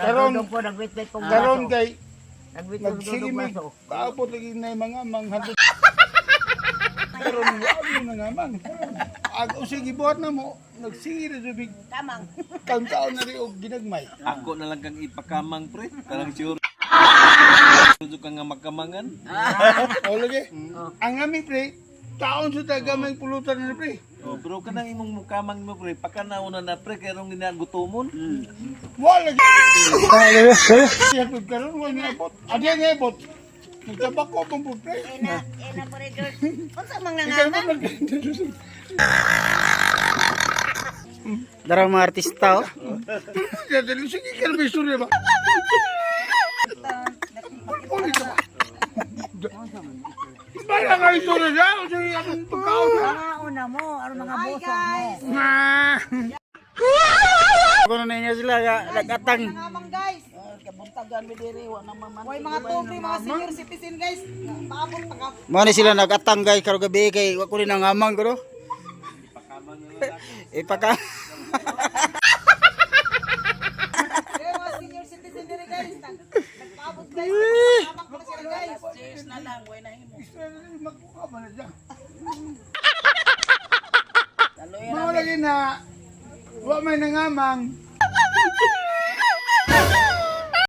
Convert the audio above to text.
Karon po nagwit-wit pong karon baso. kay Nagwit-wit pong nagsigimig. baso. Kaapot lagi na yung mga manghandot. Karon wala na nga man. Ag sige buhat na mo. Nagsige na jud big Kamang. kaon na ri og ginagmay. Ako na lang kang ipakamang pre. Karang sure. Sudo ka nga makamangan. O lagi. Ang ami pre, taon sa tagamay pulutan na pre. Oh, pero kanang imong mukamang mo pre, pakanauna na pre kay rong ginagutomon. Wala lagi. Siya pud karon wala ni abot. Adi nga abot. Nagtabako pang po pre. Ena po rin, George. Unsa mang Ikaw nangaman? man Darang mga artista oh. Dali sige ka may istorya ba? Ulit ka ba? Bala ka istorya siya. O sige akong pagkaon ha. Mga una mo, ano mga bosog mo. Kung na niya sila nagatang. Kamang guys. Kabuntagan mi diri wa nang maman. Hoy mga tubri, mga senior citizen guys. Paabot pa ka. Mo ni sila nagatang guys karo gabi kay wa ko rin nangamang ko do. Ipaka. Eh, mga senior citizen diri guys. Nagpaabot guys. Kamang pa sila guys. Cheers na lang, way na himo. Magkuha ba na siya? Taloy Mga lagi na wa may nangamang